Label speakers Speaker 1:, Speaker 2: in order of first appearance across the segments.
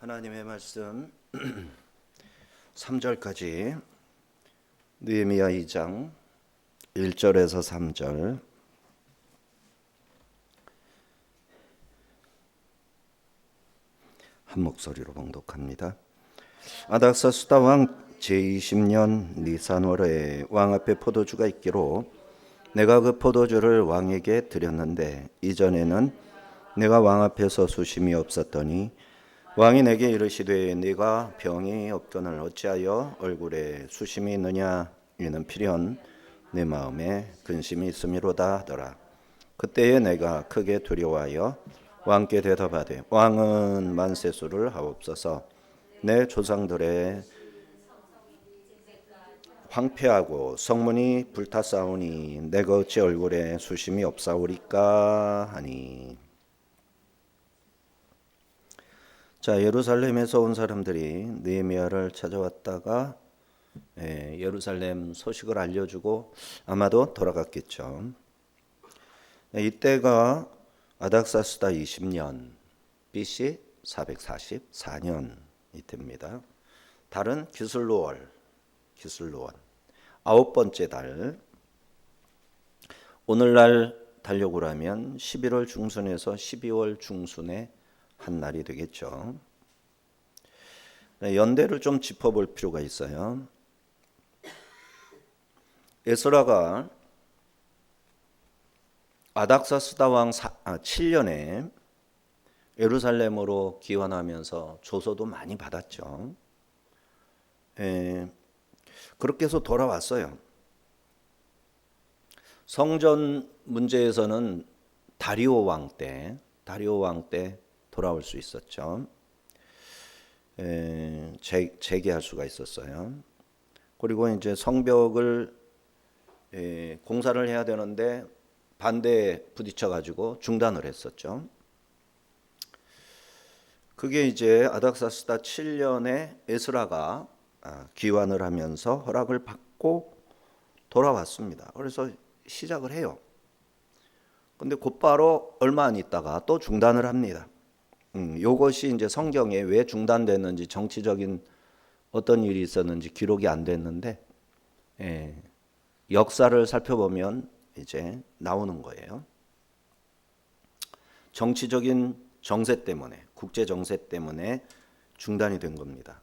Speaker 1: 하나님의 말씀 3절까지 느헤미야 2장 1절에서 3절 한 목소리로 봉독합니다. 아닥사스다 왕 제20년 니산월에 왕 앞에 포도주가 있기로 내가 그 포도주를 왕에게 드렸는데 이전에는 내가 왕 앞에서 수심이 없었더니 왕이 내게 이르시되 네가 병이 없거늘 어찌하여 얼굴에 수심이 있느냐 이는 필연 내 마음에 근심이 있음이로다 하더라. 그때에 내가 크게 두려워하여 왕께 대답하되 왕은 만세수를 하옵소서. 내 조상들의 황폐하고 성문이 불타싸우니 내가 어찌 얼굴에 수심이 없사오리까 하니. 자, 예루살렘에서 온 사람들이 느헤미야를 찾아왔다가 예루살렘 소식을 알려주고 아마도 돌아갔겠죠. 이때가 아닥사스다 20년 BC 444년 이때입니다. 달은 기슬로월 아홉 번째 달. 오늘날 달력으로 하면 11월 중순에서 12월 중순에 한 날이 되겠죠. 연대를 좀 짚어볼 필요가 있어요. 에스라가 아닥사스다 왕 7년에 예루살렘으로 귀환하면서 조서도 많이 받았죠. 그렇게 해서 돌아왔어요. 성전 문제에서는 다리오 왕 때 돌아올 수 있었죠. 재개할 수가 있었어요. 그리고 이제 성벽을 공사를 해야 되는데 반대에 부딪혀 가지고 중단을 했었죠. 그게 이제 아닥사스다 7년에 에스라가 귀환을 하면서 허락을 받고 돌아왔습니다. 그래서 시작을 해요. 근데 곧바로 얼마 안 있다가 또 중단을 합니다. 요것이 이제 성경에 왜 중단됐는지, 정치적인 어떤 일이 있었는지 기록이 안 됐는데 역사를 살펴보면 이제 나오는 거예요. 정치적인 정세 때문에, 국제 정세 때문에 중단이 된 겁니다.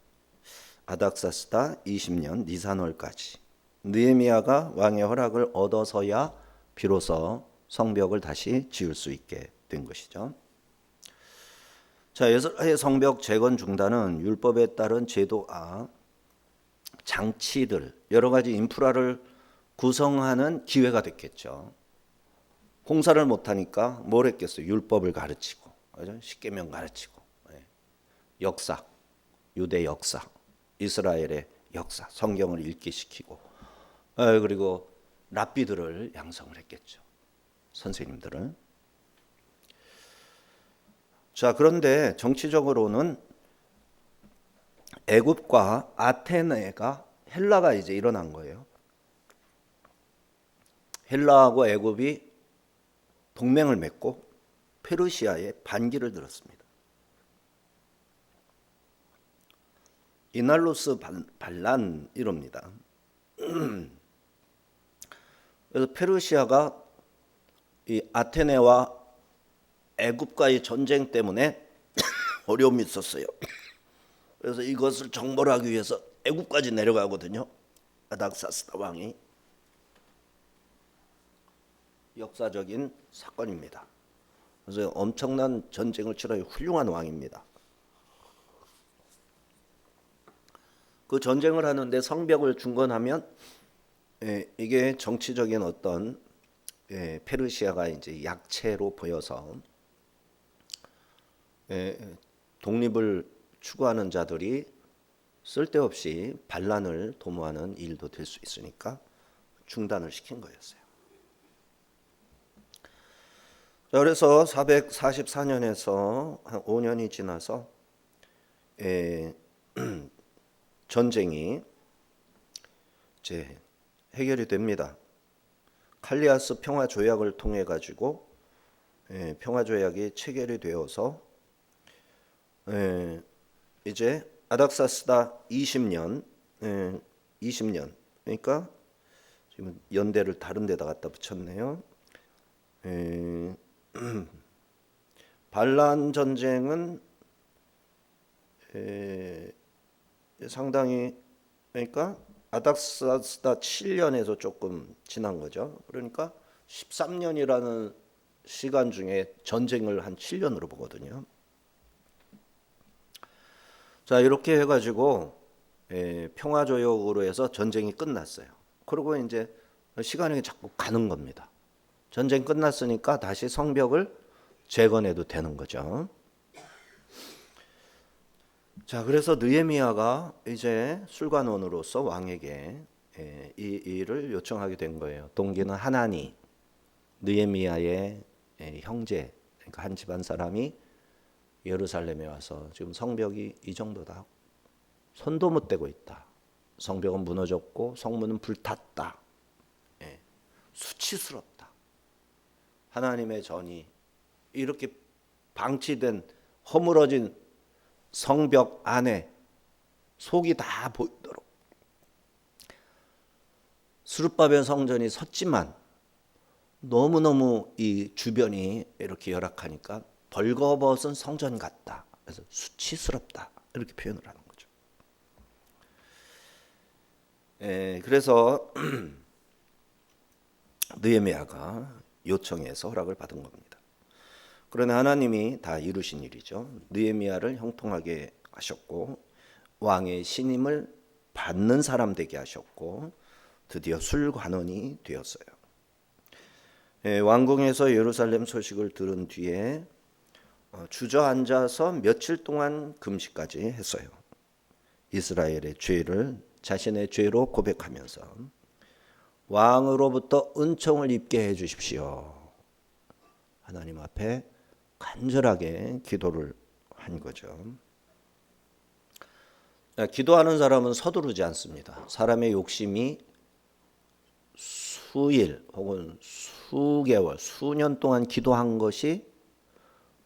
Speaker 1: 아닥사스다 20년 니산월까지 느헤미야가 왕의 허락을 얻어서야 비로소 성벽을 다시 지을 수 있게 된 것이죠. 자, 에스라의 성벽 재건 중단은 율법에 따른 제도와 장치들, 여러 가지 인프라를 구성하는 기회가 됐겠죠. 공사를 못하니까 뭘 했겠어요? 율법을 가르치고, 십계명 가르치고, 역사, 유대 역사, 이스라엘의 역사, 성경을 읽게 시키고, 그리고 랍비들을 양성을 했겠죠. 선생님들을. 자, 그런데 정치적으로는 애굽과 아테네가 헬라가 이제 일어난 거예요. 헬라하고 애굽이 동맹을 맺고 페르시아에 반기를 들었습니다. 이날로스 반란 이럽니다. 그래서 페르시아가 이 아테네와 애굽과의 전쟁 때문에 어려움이 있었어요. 그래서 이것을 정벌 하기 위해서 애굽까지 내려가거든요. 아닥사스다 왕이. 역사적인 사건입니다. 그래서 엄청난 전쟁을 치러야 훌륭한 왕입니다. 그 전쟁을 하는데 성벽을 중건하면 이게 정치적인 어떤 페르시아가 이제 약체로 보여서 독립을 추구하는 자들이 쓸데없이 반란을 도모하는 일도 될 수 있으니까 중단을 시킨 거였어요. 그래서 444년에서 한 5년이 지나서 전쟁이 이제 해결이 됩니다. 칼리아스 평화 조약을 통해 가지고 평화 조약이 체결이 되어서 이제 아닥사스다 20년, 20년. 그러니까 지금 연대를 다른 데다 갖다 붙였네요. 반란 전쟁은 상당히, 그러니까 아닥사스다 7년에서 조금 지난 거죠. 그러니까 13년이라는 시간 중에 전쟁을 한 7년으로 보거든요. 자, 이렇게 해가지고 평화조약으로 해서 전쟁이 끝났어요. 그리고 이제 시간이 자꾸 가는 겁니다. 전쟁 끝났으니까 다시 성벽을 재건해도 되는 거죠. 자, 그래서 느헤미야가 이제 술관원으로서 왕에게 이 일을 요청하게 된 거예요. 동기는 하나니, 느헤미야의 형제, 그러니까 한 집안 사람이 예루살렘에 와서 지금 성벽이 이 정도다. 손도 못 대고 있다. 성벽은 무너졌고 성문은 불탔다. 수치스럽다. 하나님의 전이 이렇게 방치된 허물어진 성벽 안에 속이 다 보이도록 스룹바벨 성전이 섰지만 너무너무 이 주변이 이렇게 열악하니까 벌거벗은 성전 같다. 그래서 수치스럽다. 이렇게 표현을 하는 거죠. 그래서 느헤미야가 요청해서 허락을 받은 겁니다. 그러나 하나님이 다 이루신 일이죠. 느헤미야를 형통하게 하셨고 왕의 신임을 받는 사람 되게 하셨고 드디어 술관원이 되었어요. 왕궁에서 예루살렘 소식을 들은 뒤에 주저앉아서 며칠 동안 금식까지 했어요. 이스라엘의 죄를 자신의 죄로 고백하면서 왕으로부터 은총을 입게 해 주십시오. 하나님 앞에 간절하게 기도를 한 거죠. 기도하는 사람은 서두르지 않습니다. 사람의 욕심이 수일 혹은 수개월, 수년 동안 기도한 것이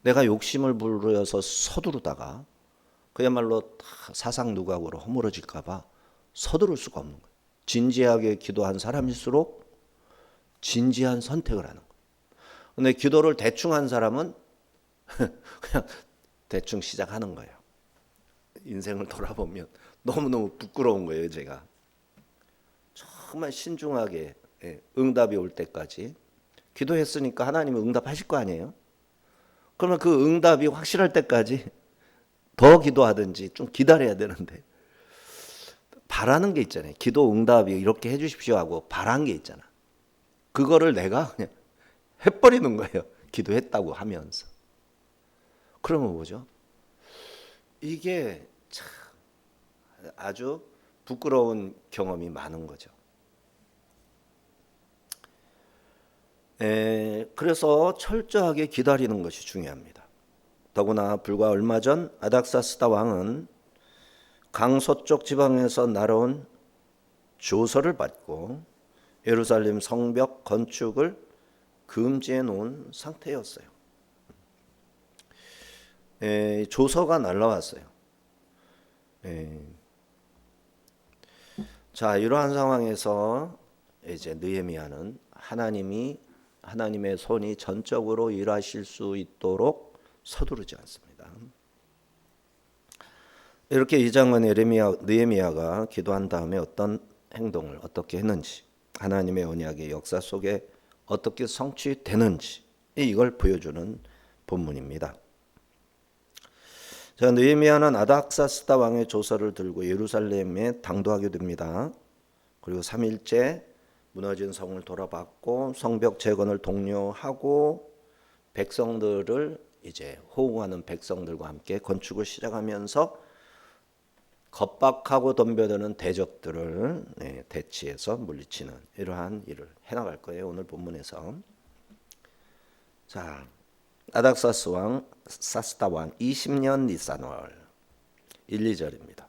Speaker 1: 내가 욕심을 부려서 서두르다가 그야말로 사상 누각으로 허물어질까 봐 서두를 수가 없는 거예요. 진지하게 기도한 사람일수록 진지한 선택을 하는 거예요. 근데 기도를 대충 한 사람은 그냥 대충 시작하는 거예요. 인생을 돌아보면 너무너무 부끄러운 거예요, 제가. 정말 신중하게 응답이 올 때까지 기도했으니까 하나님은 응답하실 거 아니에요? 그러면 그 응답이 확실할 때까지 더 기도하든지 좀 기다려야 되는데 바라는 게 있잖아요. 기도 응답이 이렇게 해 주십시오 하고 바란 게 있잖아. 그거를 내가 그냥 해버리는 거예요. 기도했다고 하면서. 그러면 뭐죠? 이게 참 아주 부끄러운 경험이 많은 거죠. 그래서 철저하게 기다리는 것이 중요합니다. 더구나 불과 얼마 전 아닥사스다 왕은 강서쪽 지방에서 날아온 조서를 받고 예루살렘 성벽 건축을 금지해 놓은 상태였어요. 조서가 날라왔어요. 자, 이러한 상황에서 이제 느헤미야는 하나님의 손이 전적으로 일하실 수 있도록 서두르지 않습니다. 이렇게 이 장은 느헤미야가 기도한 다음에 어떤 행동을 어떻게 했는지, 하나님의 언약의 역사 속에 어떻게 성취되는지 이걸 보여주는 본문입니다. 자, 느헤미야는 아닥사스다 왕의 조서를 들고 예루살렘에 당도하게 됩니다. 그리고 3일째 무너진 성을 돌아봤고 성벽 재건을 독려하고 백성들을 이제 호응하는 백성들과 함께 건축을 시작하면서 겁박하고 덤벼드는 대적들을 대치해서 물리치는 이러한 일을 해나갈 거예요. 오늘 본문에서. 자, 아닥사스다 왕 20년 니산월 1, 2절입니다.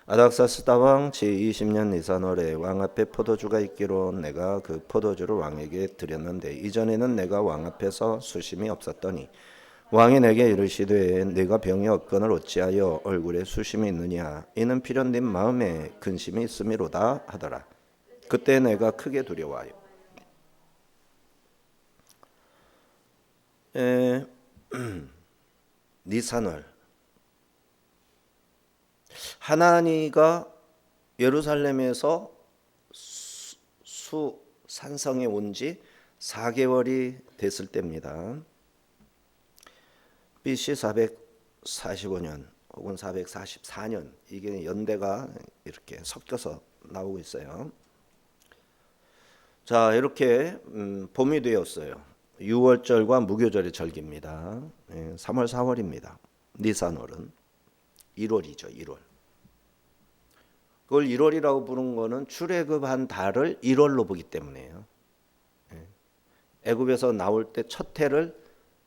Speaker 1: 아닥사스다 왕 제20년 니산월에 왕 앞에 포도주가 있기로 내가 그 포도주를 왕에게 드렸는데 이전에는 내가 왕 앞에서 수심이 없었더니 왕이 내게 이르시되 네가 병이 없거늘 어찌하여 얼굴에 수심이 있느냐 이는 필연 네 마음에 근심이 있음이로다 하더라. 그때 내가 크게 두려워하여 니산월 하나니가 예루살렘에서 수 산성에 온 지 4개월이 됐을 때입니다. BC 445년 혹은 444년 이게 연대가 이렇게 섞여서 나오고 있어요. 자, 이렇게 봄이 되었어요. 6월절과 무교절의 절기입니다. 3월 4월입니다. 니산월은 1월이죠. 1월. 그걸 1월이라고 부른 거는 출애굽한 달을 1월로 보기 때문에요. 애굽에서 나올 때 첫 해를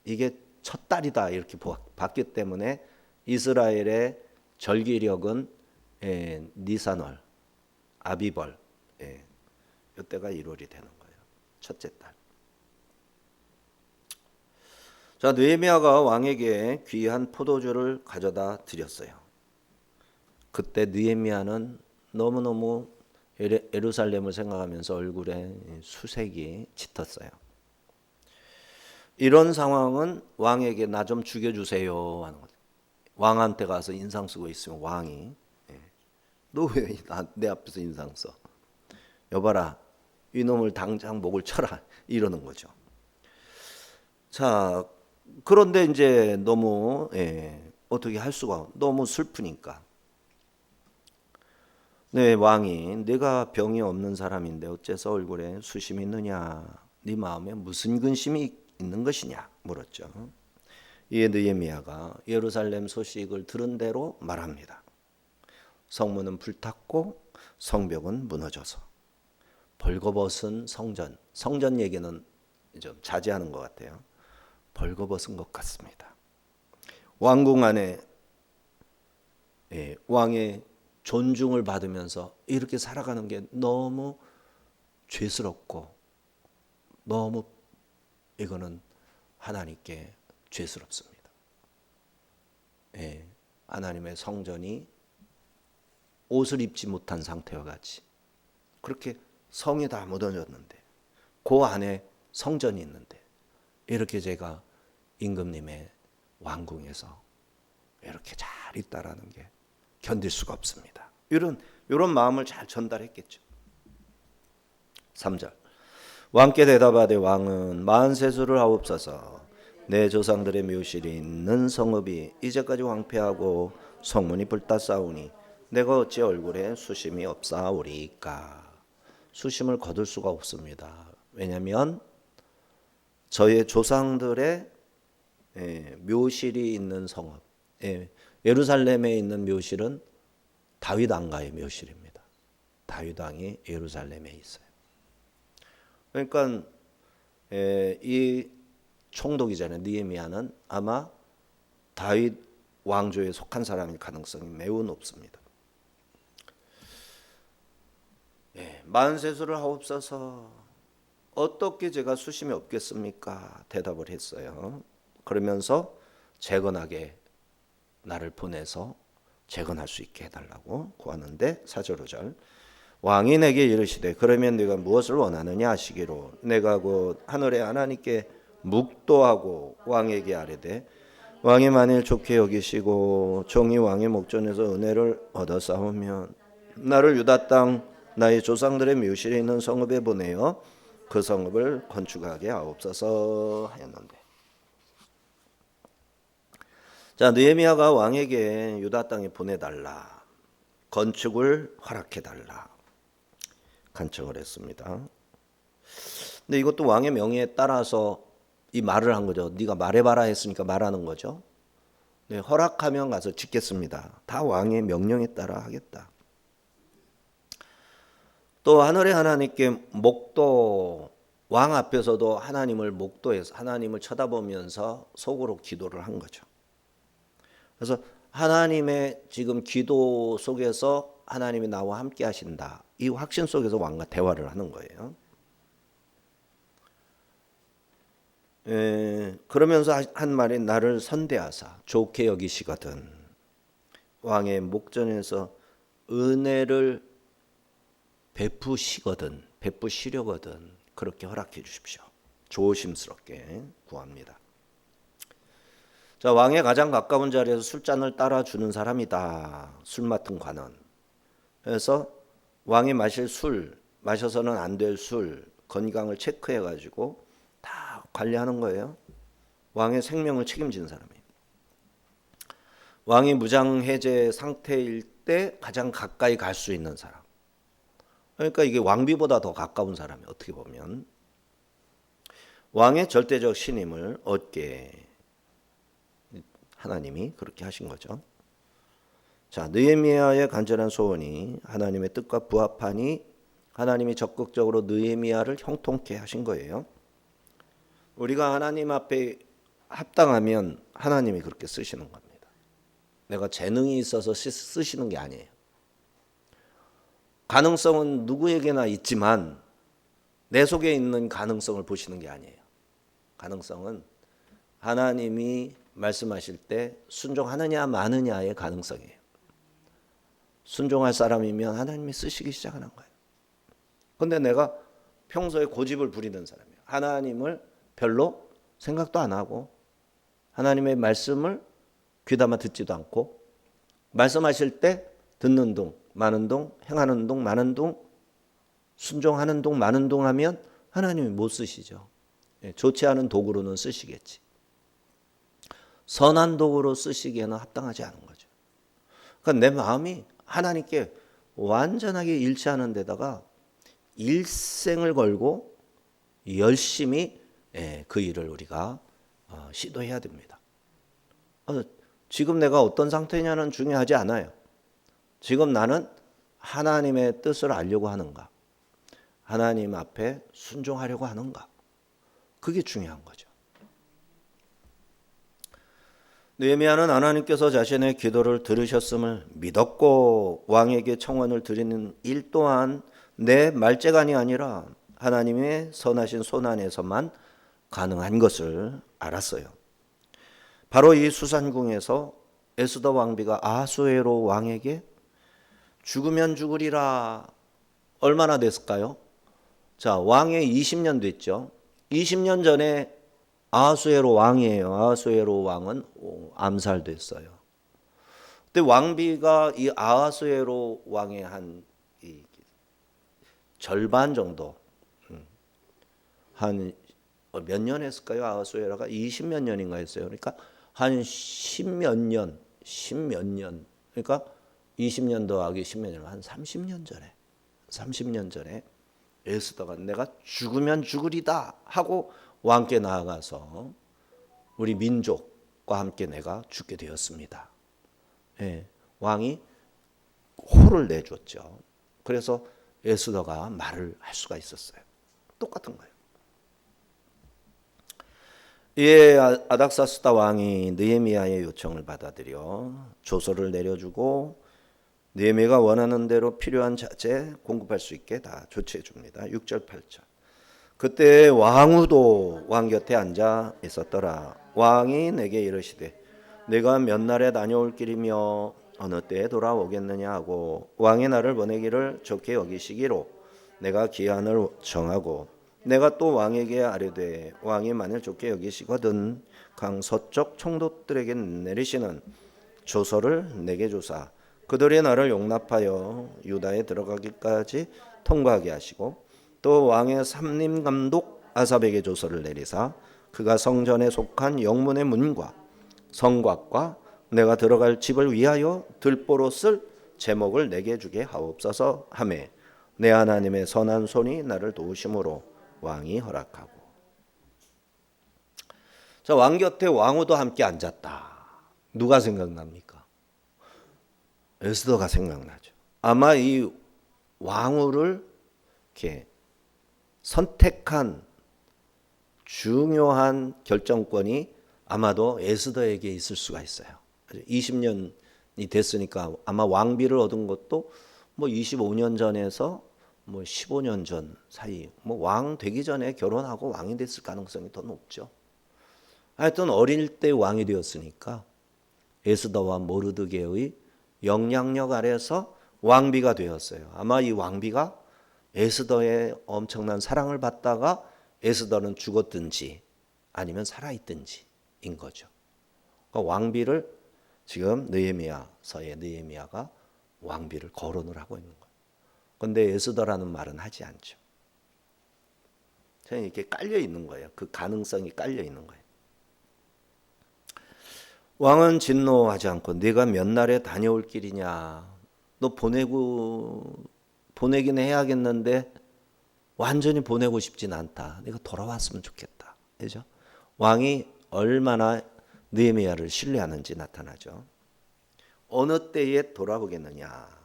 Speaker 1: 이게 첫 달이다 이렇게 봤기 때문에 이스라엘의 절기력은 니산월, 아비벌 이때가 1월이 되는 거예요. 첫째 달. 자, 느헤미야가 왕에게 귀한 포도주를 가져다 드렸어요. 그때 느헤미야는 너무너무 예루살렘을 생각하면서 얼굴에 수색이 짙었어요. 이런 상황은 왕에게 나 좀 죽여주세요 하는 거죠. 왕한테 가서 인상 쓰고 있으면 왕이 너 왜 내 앞에서 인상 써? 여봐라 이놈을 당장 목을 쳐라 이러는 거죠. 자, 그런데 이제 너무 어떻게 할 수가 너무 슬프니까 네, 왕이 네가 병이 없는 사람인데 어째서 얼굴에 수심이 있느냐? 네 마음에 무슨 근심이 있는 것이냐? 물었죠. 이에 느헤미야가 예루살렘 소식을 들은 대로 말합니다. 성문은 불탔고 성벽은 무너져서 벌거벗은 성전 얘기는 좀 자제하는 것 같아요. 벌거벗은 것 같습니다. 왕궁 안에 왕의 존중을 받으면서 이렇게 살아가는 게 너무 죄스럽고 너무 이거는 하나님께 죄스럽습니다. 하나님의 성전이 옷을 입지 못한 상태와 같이 그렇게 성이 다 묻어졌는데 그 안에 성전이 있는데 이렇게 제가 임금님의 왕궁에서 이렇게 잘 있다라는 게 견딜 수가 없습니다. 이런 마음을 잘 전달했겠죠. 3절 왕께 대답하되 왕은 만세수를 하옵소서 내 조상들의 묘실이 있는 성읍이 이제까지 황폐하고 성문이 불탔사오니 내가 어찌 얼굴에 수심이 없사오리까. 수심을 거둘 수가 없습니다. 왜냐하면 저의 조상들의 묘실이 있는 성읍 예루살렘에 있는 묘실은 다윗 왕가의 묘실입니다. 다윗 왕이 예루살렘에 있어요. 그러니까 이 총독이잖아요. 느헤미야는 아마 다윗 왕조에 속한 사람일 가능성이 매우 높습니다. 만세수를 하옵소서 어떻게 제가 수심이 없겠습니까? 대답을 했어요. 그러면서 재건하게 나를 보내서 재건할 수 있게 해달라고 구하는데 4절 5절 왕이 내게 이르시되 그러면 네가 무엇을 원하느냐 하시기로 내가 곧 하늘의 하나님께 묵도하고 왕에게 아뢰되 왕이 만일 좋게 여기시고 종이 왕의 목전에서 은혜를 얻어 싸우면 나를 유다 땅 나의 조상들의 묘실에 있는 성읍에 보내어 그 성읍을 건축하게 하옵소서 하였는데 자, 느헤미야가 왕에게 유다 땅에 보내달라 건축을 허락해달라 간청을 했습니다. 근데 이것도 왕의 명예에 따라서 이 말을 한 거죠. 네가 말해봐라 했으니까 말하는 거죠. 네, 허락하면 가서 짓겠습니다. 다 왕의 명령에 따라 하겠다. 또 하늘의 하나님께 목도 왕 앞에서도 하나님을 목도해서 하나님을 쳐다보면서 속으로 기도를 한 거죠. 그래서 하나님의 지금 기도 속에서 하나님이 나와 함께 하신다. 이 확신 속에서 왕과 대화를 하는 거예요. 그러면서 한 말이 나를 선대하사 좋게 여기시거든. 왕의 목전에서 은혜를 베푸시려거든 그렇게 허락해 주십시오. 조심스럽게 구합니다. 자, 왕의 가장 가까운 자리에서 술잔을 따라주는 사람이다. 술 맡은 관원. 그래서 왕이 마실 술, 마셔서는 안 될 술, 건강을 체크해 가지고 다 관리하는 거예요. 왕의 생명을 책임진 사람이에요. 왕이 무장해제 상태일 때 가장 가까이 갈 수 있는 사람. 그러니까 이게 왕비보다 더 가까운 사람이 어떻게 보면 왕의 절대적 신임을 얻게 하나님이 그렇게 하신 거죠. 자, 느헤미야의 간절한 소원이 하나님의 뜻과 부합하니 하나님이 적극적으로 느헤미야를 형통케 하신 거예요. 우리가 하나님 앞에 합당하면 하나님이 그렇게 쓰시는 겁니다. 내가 재능이 있어서 쓰시는 게 아니에요. 가능성은 누구에게나 있지만 내 속에 있는 가능성을 보시는 게 아니에요. 가능성은 하나님이 말씀하실 때 순종하느냐 마느냐의 가능성이에요. 순종할 사람이면 하나님이 쓰시기 시작하는 거예요. 근데 내가 평소에 고집을 부리는 사람이에요. 하나님을 별로 생각도 안 하고 하나님의 말씀을 귀담아 듣지도 않고 말씀하실 때 듣는 둥 마는 둥 행하는 둥 마는 둥 순종하는 둥 마는 둥 하면 하나님이 못 쓰시죠. 좋지 않은 도구로는 쓰시겠지. 선한 도구로 쓰시기에는 합당하지 않은 거죠. 그러니까 내 마음이 하나님께 완전하게 일치하는 데다가 일생을 걸고 열심히 그 일을 우리가 시도해야 됩니다. 지금 내가 어떤 상태냐는 중요하지 않아요. 지금 나는 하나님의 뜻을 알려고 하는가? 하나님 앞에 순종하려고 하는가? 그게 중요한 거죠. 느헤미야는 하나님께서 자신의 기도를 들으셨음을 믿었고 왕에게 청원을 드리는 일 또한 내 말재간이 아니라 하나님의 선하신 손 안에서만 가능한 것을 알았어요. 바로 이 수산궁에서 에스더 왕비가 아수에로 왕에게 죽으면 죽으리라 얼마나 됐을까요? 자, 왕의 20년 됐죠. 20년 전에 아하수에로 왕이에요. 아하수에로 왕은 암살됐어요. 근데 왕비가 이 아하수에로 왕의 한 절반 정도 한 몇 년 했을까요? 아하수에로가 20몇 년인가 했어요. 그러니까 한 10몇 년 그러니까 20년 더하기 10몇 년 한 30년 전에 에스더가 내가 죽으면 죽으리다 하고 왕께 나아가서 우리 민족과 함께 내가 죽게 되었습니다. 왕이 호를 내줬죠. 그래서 에스더가 말을 할 수가 있었어요. 똑같은 거예요. 이에 아닥사스다 왕이 느헤미야의 요청을 받아들여 조서를 내려주고 느헤미야가 원하는 대로 필요한 자재 공급할 수 있게 다 조치해 줍니다. 6절 8절. 그때 왕후도 왕 곁에 앉아 있었더라. 왕이 내게 이르시되 내가 몇 날에 다녀올 길이며 어느 때에 돌아오겠느냐 하고 왕이 나를 보내기를 좋게 여기시기로 내가 기한을 정하고 내가 또 왕에게 아뢰되 왕이 만일 좋게 여기시거든 강 서쪽 총독들에게 내리시는 조서를 내게 주사 그들이 나를 용납하여 유다에 들어가기까지 통과하게 하시고 또 왕의 삼림감독 아삽에게 조서를 내리사 그가 성전에 속한 영문의 문과 성곽과 내가 들어갈 집을 위하여 들보로 쓸 제목을 내게 주게 하옵소서 하매 내 하나님의 선한 손이 나를 도우심으로 왕이 허락하고. 자, 왕 곁에 왕후도 함께 앉았다. 누가 생각납니까? 에스더가 생각나죠. 아마 이 왕후를 이렇게 선택한 중요한 결정권이 아마도 에스더에게 있을 수가 있어요. 20년이 됐으니까 아마 왕비를 얻은 것도 뭐 25년 전에서 뭐 15년 전 사이, 뭐 왕 되기 전에 결혼하고 왕이 됐을 가능성이 더 높죠.
Speaker 2: 하여튼 어릴 때 왕이 되었으니까 에스더와 모르드게의 영향력 아래서 왕비가 되었어요. 아마 이 왕비가 에스더의 엄청난 사랑을 받다가 에스더는 죽었든지 아니면 살아있든지인 거죠. 그러니까 왕비를 지금 느헤미야서의 느헤미야가 왕비를 거론을 하고 있는 거예요. 그런데 에스더라는 말은 하지 않죠. 그냥 이렇게 깔려 있는 거예요. 그 가능성이 깔려 있는 거예요. 왕은 진노하지 않고 네가 몇 날에 다녀올 길이냐. 너 보내긴 해야겠는데 완전히 보내고 싶진 않다. 네가 돌아왔으면 좋겠다. 그죠? 왕이 얼마나 느헤미야를 신뢰하는지 나타나죠. 어느 때에 돌아오겠느냐.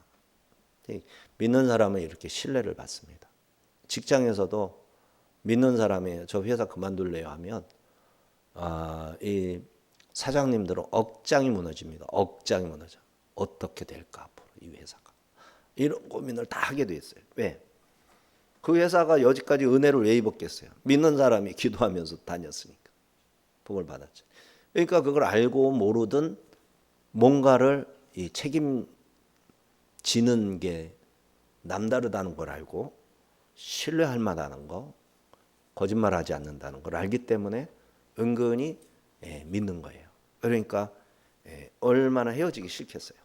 Speaker 2: 믿는 사람은 이렇게 신뢰를 받습니다. 직장에서도 믿는 사람이 저 회사 그만둘래요 하면 이 사장님들은 억장이 무너집니다. 억장이 무너져. 어떻게 될까 앞으로 이 회사가. 이런 고민을 다 하게 돼 있어요. 왜? 그 회사가 여지까지 은혜를 왜 입었겠어요? 믿는 사람이 기도하면서 다녔으니까. 복을 받았죠. 그러니까 그걸 알고 모르든 뭔가를 이 책임지는 게 남다르다는 걸 알고 신뢰할 만하다는 거, 거짓말하지 않는다는 걸 알기 때문에 은근히 믿는 거예요. 그러니까 얼마나 헤어지기 싫겠어요.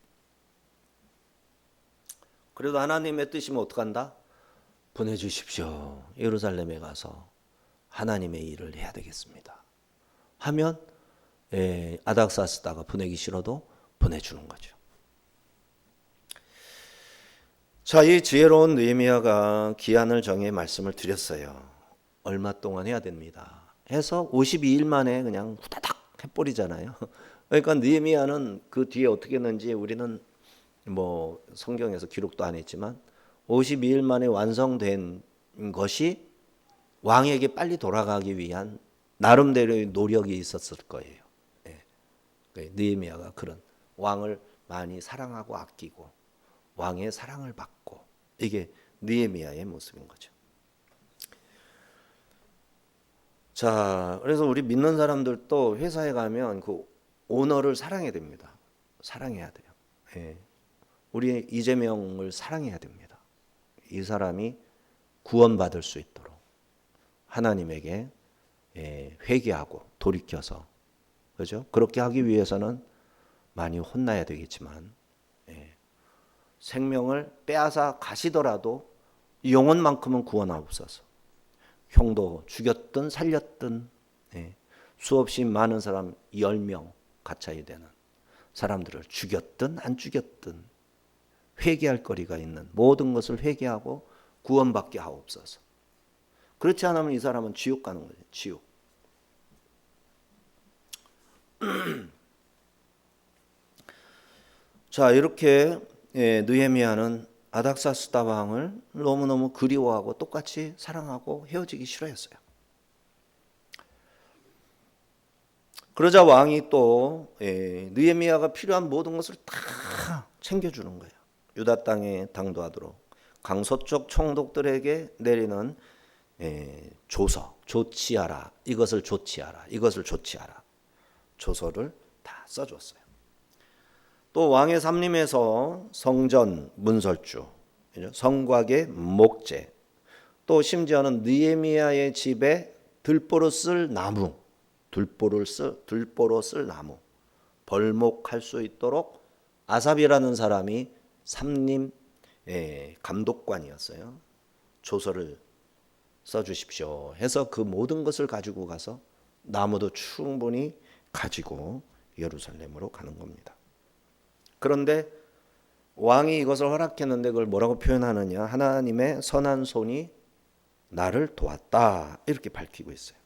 Speaker 2: 그래도 하나님의 뜻이면 어떡한다? 보내주십시오. 예루살렘에 가서 하나님의 일을 해야 되겠습니다. 하면 아닥사스다가 보내기 싫어도 보내주는 거죠. 자, 이 지혜로운 느헤미야가 기한을 정해 말씀을 드렸어요. 얼마 동안 해야 됩니다. 해서 52일 만에 그냥 후다닥 해버리잖아요. 그러니까 느헤미야는 그 뒤에 어떻게 했는지 우리는 뭐 성경에서 기록도 안 했지만 52일 만에 완성된 것이 왕에게 빨리 돌아가기 위한 나름대로의 노력이 있었을 거예요. 느헤미야가 그런 왕을 많이 사랑하고 아끼고 왕의 사랑을 받고 이게 느헤미야의 모습인 거죠. 자, 그래서 우리 믿는 사람들도 회사에 가면 그 오너를 사랑해야 됩니다. 사랑해야 돼요. 우리 이재명을 사랑해야 됩니다. 이 사람이 구원받을 수 있도록 하나님에게 회개하고 돌이켜서 그죠? 그렇게 하기 위해서는 많이 혼나야 되겠지만 생명을 빼앗아 가시더라도 영혼만큼은 구원하옵소서. 형도 죽였든 살렸든 수없이 많은 사람 10명 가차이 되는 사람들을 죽였든 안 죽였든 회개할 거리가 있는 모든 것을 회개하고 구원받게 하옵소서. 그렇지 않으면 이 사람은 지옥 가는 거예요. 지옥. 자, 이렇게 느헤미야는 아닥사스다 왕을 너무너무 그리워하고 똑같이 사랑하고 헤어지기 싫어했어요. 그러자 왕이 또 느헤미야가 필요한 모든 것을 다 챙겨주는 거예요. 유다 땅에 당도하도록 강서쪽 총독들에게 내리는 조서, 조치하라, 이것을 조치하라, 이것을 조치하라 조서를 다 써줬어요. 또 왕의 삼림에서 성전 문설주, 성곽의 목재, 또 심지어는 느헤미야의 집에 들보로 쓸 나무, 들보로 쓸 나무, 벌목할 수 있도록 아삽이라는 사람이 삼림 감독관이었어요. 조서를 써주십시오 해서 그 모든 것을 가지고 가서 나무도 충분히 가지고 예루살렘으로 가는 겁니다. 그런데 왕이 이것을 허락했는데 그걸 뭐라고 표현하느냐? 하나님의 선한 손이 나를 도왔다 이렇게 밝히고 있어요.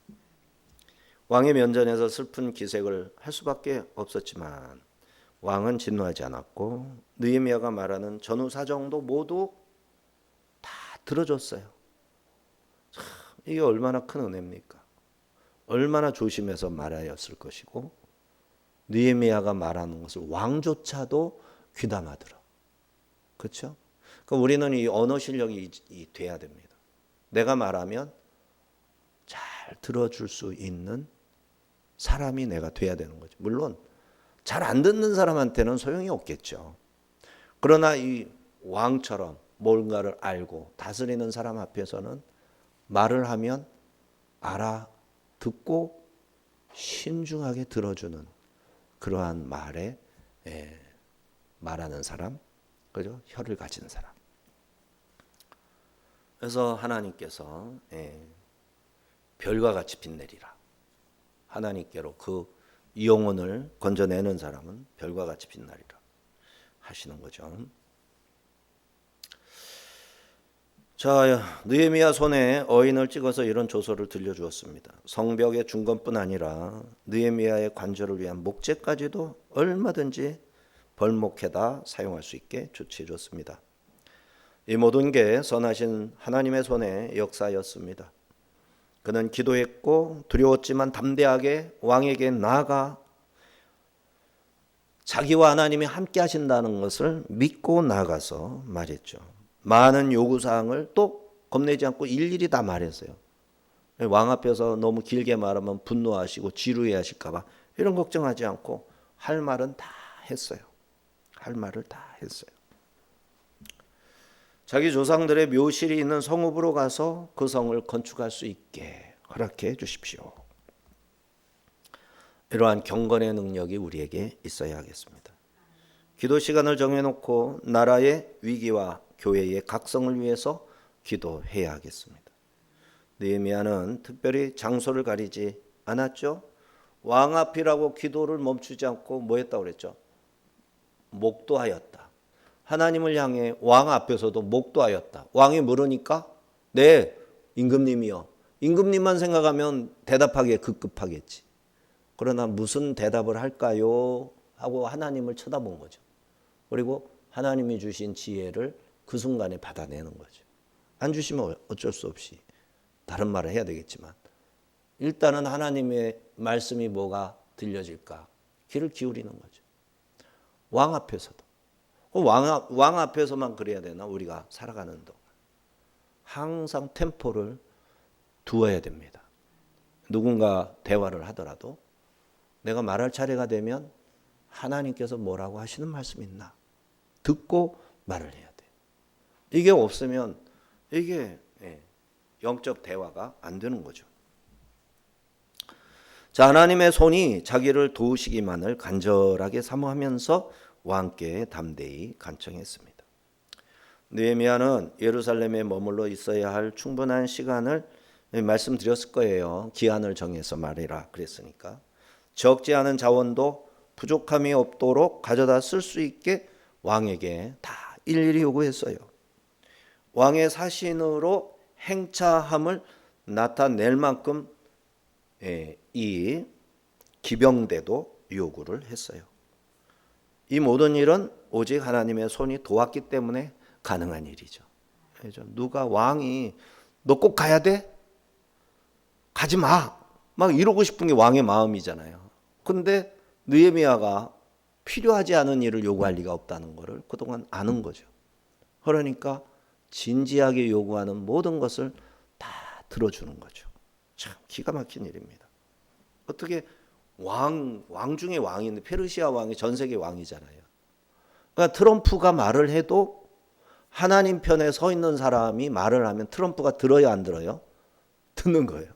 Speaker 2: 왕의 면전에서 슬픈 기색을 할 수밖에 없었지만 왕은 진노하지 않았고 느헤미야가 말하는 전후 사정도 모두 다 들어줬어요. 참, 이게 얼마나 큰 은혜입니까? 얼마나 조심해서 말하였을 것이고 느헤미야가 말하는 것을 왕조차도 귀담아 들어. 그렇죠? 그러니까 우리는 이 언어 실력이 돼야 됩니다. 내가 말하면 잘 들어줄 수 있는 사람이 내가 돼야 되는 거죠. 물론 잘 안 듣는 사람한테는 소용이 없겠죠. 그러나 이 왕처럼 뭔가를 알고 다스리는 사람 앞에서는 말을 하면 알아듣고 신중하게 들어주는 그러한 말에 말하는 사람, 그죠? 혀를 가진 사람. 그래서 하나님께서 별과 같이 빛내리라. 하나님께로 그 영혼을 건져내는 사람은 별과 같이 빛나리라 하시는 거죠. 자, 느헤미야 손에 어인을 찍어서 이런 조서를 들려주었습니다. 성벽의 중건뿐 아니라 느헤미야의 관절을 위한 목재까지도 얼마든지 벌목해다 사용할 수 있게 조치해 줬습니다. 이 모든 게 선하신 하나님의 손의 역사였습니다. 그는 기도했고 두려웠지만 담대하게 왕에게 나아가 자기와 하나님이 함께 하신다는 것을 믿고 나가서 말했죠. 많은 요구사항을 또 겁내지 않고 일일이 다 말했어요. 왕 앞에서 너무 길게 말하면 분노하시고 지루해 하실까 봐 이런 걱정하지 않고 할 말은 다 했어요. 할 말을 다 했어요. 자기 조상들의 묘실이 있는 성읍으로 가서 그 성을 건축할 수 있게 허락해 주십시오. 이러한 경건의 능력이 우리에게 있어야 하겠습니다. 기도 시간을 정해놓고 나라의 위기와 교회의 각성을 위해서 기도해야 하겠습니다. 느헤미야는 특별히 장소를 가리지 않았죠. 왕 앞이라고 기도를 멈추지 않고 뭐 했다고 그랬죠? 목도하였다. 하나님을 향해 왕 앞에서도 목도하였다. 왕이 물으니까 네, 임금님이요. 임금님만 생각하면 대답하기에 급급하겠지. 그러나 무슨 대답을 할까요? 하고 하나님을 쳐다본 거죠. 그리고 하나님이 주신 지혜를 그 순간에 받아내는 거죠. 안 주시면 어쩔 수 없이 다른 말을 해야 되겠지만 일단은 하나님의 말씀이 뭐가 들려질까? 귀를 기울이는 거죠. 왕 앞에서도. 왕 앞에서만 그래야 되나? 우리가 살아가는 동안. 항상 템포를 두어야 됩니다. 누군가 대화를 하더라도 내가 말할 차례가 되면 하나님께서 뭐라고 하시는 말씀이 있나? 듣고 말을 해야 돼요. 이게 없으면 이게 영적 대화가 안 되는 거죠. 자, 하나님의 손이 자기를 도우시기만을 간절하게 사모하면서 왕께 담대히 간청했습니다. 느헤미야는 예루살렘에 머물러 있어야 할 충분한 시간을 말씀드렸을 거예요. 기한을 정해서 말해라 그랬으니까. 적지 않은 자원도 부족함이 없도록 가져다 쓸 수 있게 왕에게 다 일일이 요구했어요. 왕의 사신으로 행차함을 나타낼 만큼 이 기병대도 요구를 했어요. 이 모든 일은 오직 하나님의 손이 도왔기 때문에 가능한 일이죠. 누가 왕이 너 꼭 가야 돼? 가지 마. 막 이러고 싶은 게 왕의 마음이잖아요. 근데 느헤미야가 필요하지 않은 일을 요구할 리가 없다는 것을 그동안 아는 거죠. 그러니까 진지하게 요구하는 모든 것을 다 들어주는 거죠. 참 기가 막힌 일입니다. 어떻게 왕 중에 왕인데 페르시아 왕이 전 세계 왕이잖아요. 그러니까 트럼프가 말을 해도 하나님 편에 서 있는 사람이 말을 하면 트럼프가 들어야 안 들어요? 듣는 거예요.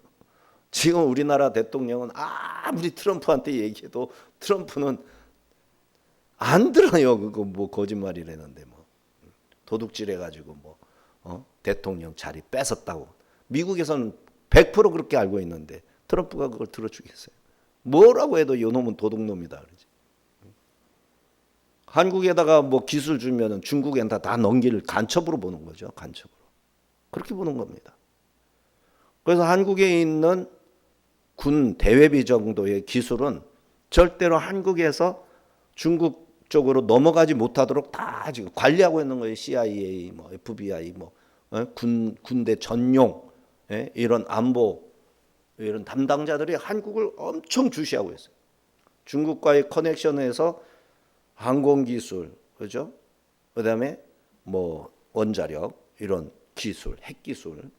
Speaker 2: 지금 우리나라 대통령은 아무리 트럼프한테 얘기해도 트럼프는 안 들어요. 그거 뭐 거짓말이라는데 뭐 도둑질 해가지고 뭐 대통령 자리 뺏었다고. 미국에서는 100% 그렇게 알고 있는데 트럼프가 그걸 들어주겠어요. 뭐라고 해도 요놈은 도둑놈이다 그러지. 한국에다가 뭐 기술 주면은 중국엔 다 넘기를 간첩으로 보는 거죠. 간첩으로. 그렇게 보는 겁니다. 그래서 한국에 있는 군 대회비 정도의 기술은 절대로 한국에서 중국 쪽으로 넘어가지 못하도록 다 지금 관리하고 있는 거예요. CIA, 뭐 FBI, 뭐 군대 전용 이런 안보 이런 담당자들이 한국을 엄청 주시하고 있어요. 중국과의 커넥션에서 항공 기술, 그죠? 그다음에 뭐 원자력 이런 기술, 핵 기술,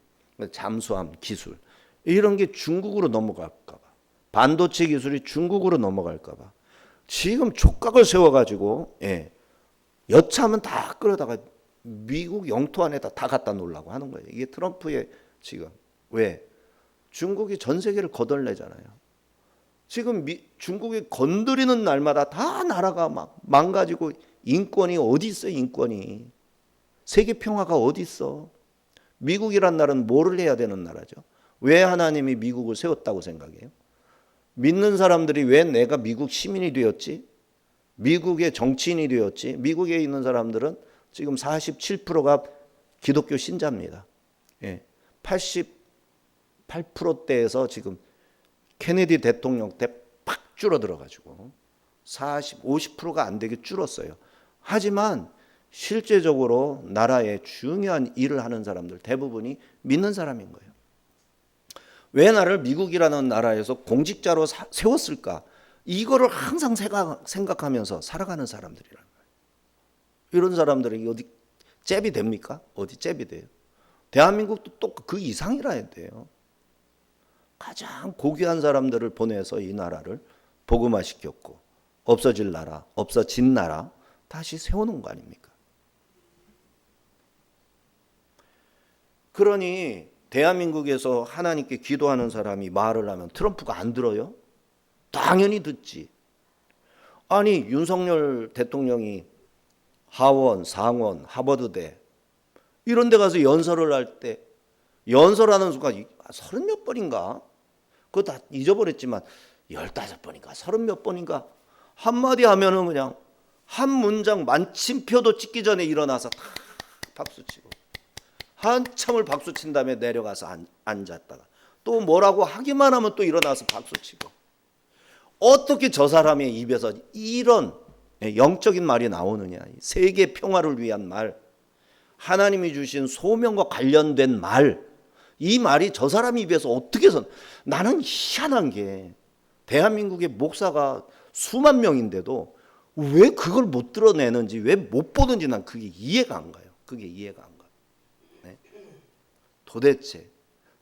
Speaker 2: 잠수함 기술 이런 게 중국으로 넘어갈까 봐 반도체 기술이 중국으로 넘어갈까 봐 지금 촉각을 세워가지고 여차하면 다 끌어다가 미국 영토 안에다 다 갖다 놓으려고 하는 거예요. 이게 트럼프의 지금 왜 중국이 전 세계를 거덜내잖아요. 지금 중국이 건드리는 날마다 다 나라가 막 망가지고 인권이 어디 있어 인권이. 세계 평화가 어디 있어. 미국이란 나라는 뭐를 해야 되는 나라죠. 왜 하나님이 미국을 세웠다고 생각해요? 믿는 사람들이 왜 내가 미국 시민이 되었지? 미국의 정치인이 되었지? 미국에 있는 사람들은 지금 47%가 기독교 신자입니다. 88%대에서 지금 케네디 대통령 때 팍 줄어들어가지고 50%가 안 되게 줄었어요. 하지만 실제적으로 나라의 중요한 일을 하는 사람들 대부분이 믿는 사람인 거예요. 왜 나를 미국이라는 나라에서 공직자로 세웠을까? 이거를 항상 생각하면서 살아가는 사람들이라는 거예요. 이런 사람들이 어디 잽이 됩니까? 어디 잽이 돼요? 대한민국도 또 그 이상이라 해야 돼요. 가장 고귀한 사람들을 보내서 이 나라를 복음화시켰고 없어질 나라, 없어진 나라 다시 세우는 거 아닙니까? 그러니 대한민국에서 하나님께 기도하는 사람이 말을 하면 트럼프가 안 들어요? 당연히 듣지. 아니 윤석열 대통령이 하원, 상원, 하버드대 이런 데 가서 연설을 할 때 연설하는 순간 30몇 번인가? 그거 다 잊어버렸지만 15번인가 30몇 번인가 한마디 하면은 그냥 한 문장 만침표도 찍기 전에 일어나서 다 박수치고 한참을 박수친 다음에 내려가서 앉았다가 또 뭐라고 하기만 하면 또 일어나서 박수치고 어떻게 저 사람의 입에서 이런 영적인 말이 나오느냐. 세계 평화를 위한 말, 하나님이 주신 소명과 관련된 말, 이 말이 저 사람 입에서 어떻게 해서 나는 희한한 게 대한민국의 목사가 수만 명인데도 왜 그걸 못 드러내는지 왜 못 보는지 난 그게 이해가 안 가요. 그게 이해가 안 가요. 네? 도대체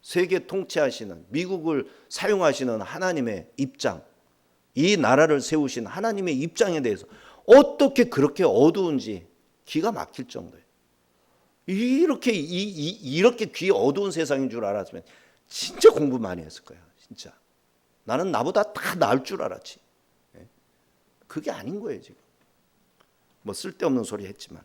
Speaker 2: 세계 통치하시는 미국을 사용하시는 하나님의 입장, 이 나라를 세우신 하나님의 입장에 대해서 어떻게 그렇게 어두운지 기가 막힐 정도예요. 이렇게 귀 어두운 세상인 줄 알았으면 진짜 공부 많이 했을 거야. 진짜 나는 나보다 다 나을 줄 알았지. 그게 아닌 거예요 지금. 뭐 쓸데없는 소리 했지만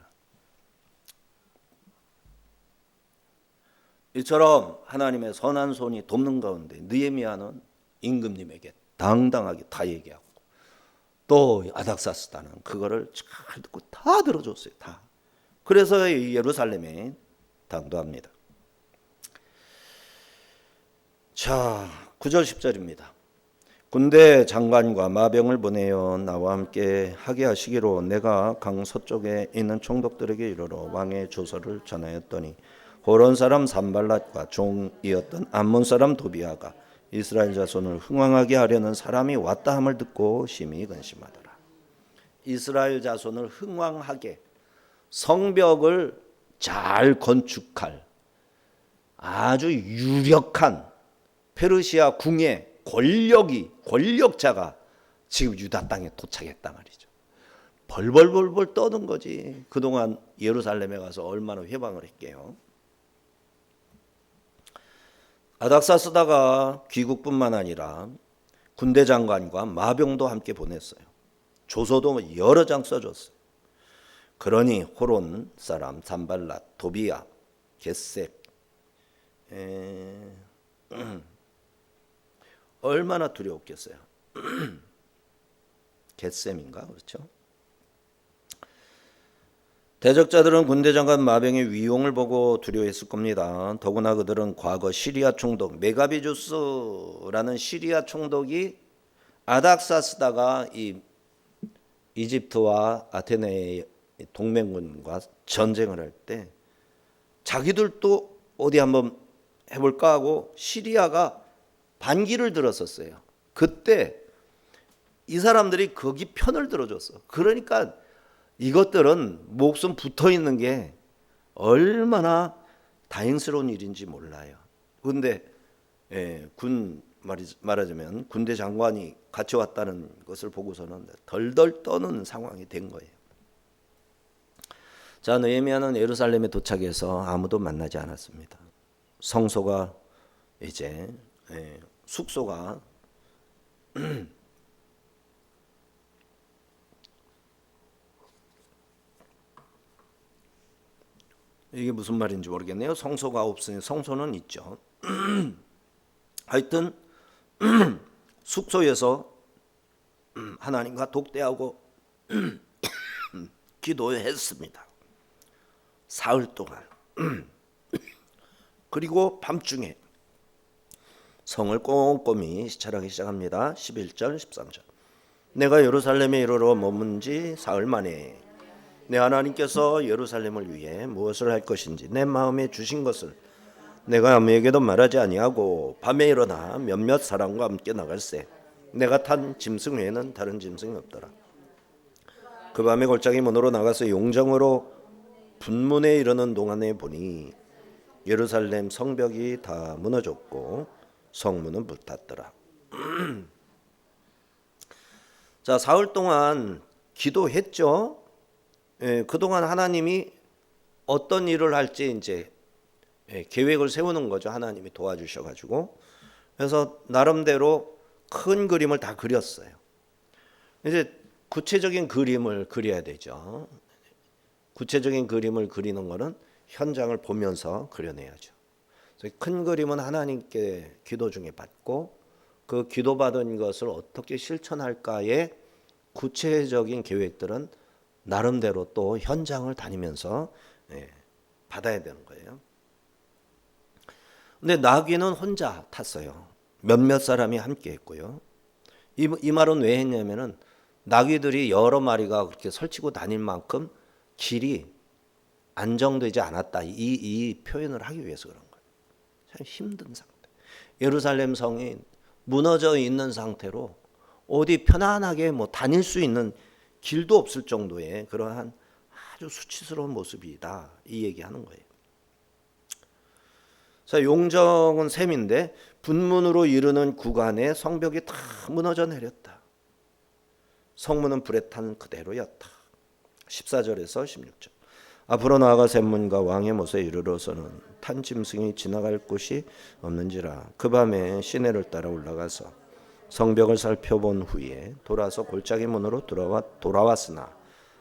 Speaker 2: 이처럼 하나님의 선한 손이 돕는 가운데 느헤미야는 임금님에게 당당하게 다 얘기하고 또 아닥사스다는 그거를 잘 듣고 다 들어줬어요. 다. 그래서 예루살렘에 당도합니다. 자, 9절 10절입니다. 군대 장관과 마병을 보내어 나와 함께 하게 하시기로 내가 강 서쪽에 있는 총독들에게 이르러 왕의 조서를 전하였더니 호론 사람 산발랏과 종이었던 암몬 사람 도비아가 이스라엘 자손을 흥왕하게 하려는 사람이 왔다 함을 듣고 심히 근심하더라. 이스라엘 자손을 흥왕하게 성벽을 잘 건축할 아주 유력한 페르시아 궁의 권력자가 지금 유다 땅에 도착했단 말이죠. 벌벌벌벌 떠는 거지. 그동안 예루살렘에 가서 얼마나 회방을 했게요. 아닥사스다가 귀국뿐만 아니라 군대 장관과 마병도 함께 보냈어요. 조서도 여러 장 써줬어요. 그러니 호론 사람 산발랏, 도비야, 겟셈 얼마나 두려웠겠어요. 겟셈인가 그렇죠? 대적자들은 군대 장관 마병의 위용을 보고 두려워했을 겁니다. 더구나 그들은 과거 시리아 총독 메가비주스라는 시리아 총독이 아닥사스다가 이 이집트와 아테네의 동맹군과 전쟁을 할 때 자기들도 어디 한번 해볼까 하고 시리아가 반기를 들었었어요. 그때 이 사람들이 거기 편을 들어줬어. 그러니까 이것들은 목숨 붙어 있는 게 얼마나 다행스러운 일인지 몰라요. 그런데 군 말하자면 군대 장관이 같이 왔다는 것을 보고서는 덜덜 떠는 상황이 된 거예요. 자, 느헤미야는 예루살렘에 도착해서 아무도 만나지 않았습니다. 성소가 이제 숙소가 이게 무슨 말인지 모르겠네요. 성소가 없으니 성소는 있죠. 하여튼 숙소에서 하나님과 독대하고 기도했습니다. 사흘 동안. 그리고 밤중에 성을 꼼꼼히 시찰하기 시작합니다. 11절 13절. 내가 예루살렘에 이르러 머문 지 사흘 만에 내 하나님께서 예루살렘을 위해 무엇을 할 것인지 내 마음에 주신 것을 내가 아무에게도 말하지 아니하고 밤에 일어나 몇몇 사람과 함께 나갈새 내가 탄 짐승 외에는 다른 짐승이 없더라. 그 밤에 골짜기 문으로 나가서 용정으로 분문에 이르는 동안에 보니 예루살렘 성벽이 다 무너졌고 성문은 불탔더라. 자, 사흘 동안 기도했죠. 그동안 하나님이 어떤 일을 할지 이제 계획을 세우는 거죠. 하나님이 도와주셔가지고. 그래서 나름대로 큰 그림을 다 그렸어요. 이제 구체적인 그림을 그려야 되죠. 구체적인 그림을 그리는 거는 현장을 보면서 그려내야죠. 큰 그림은 하나님께 기도 중에 받고 그 기도받은 것을 어떻게 실천할까의 구체적인 계획들은 나름대로 또 현장을 다니면서 받아야 되는 거예요. 근데 나귀는 혼자 탔어요. 몇몇 사람이 함께 했고요. 이 말은 왜 했냐면은 나귀들이 여러 마리가 그렇게 설치고 다닐 만큼 길이 안정되지 않았다. 이 표현을 하기 위해서 그런 거예요. 참 힘든 상태. 예루살렘 성이 무너져 있는 상태로 어디 편안하게 뭐 다닐 수 있는 길도 없을 정도의 그러한 아주 수치스러운 모습이다. 이 얘기하는 거예요. 자, 용정은 셈인데 분문으로 이르는 구간에 성벽이 다 무너져 내렸다. 성문은 불에 탄 그대로였다. 14절에서 16절. 앞으로 나아가 샘문과 왕의 못에 이르러서는 탄 짐승이 지나갈 곳이 없는지라. 그 밤에 시내를 따라 올라가서 성벽을 살펴본 후에 돌아서 골짜기 문으로 돌아왔으나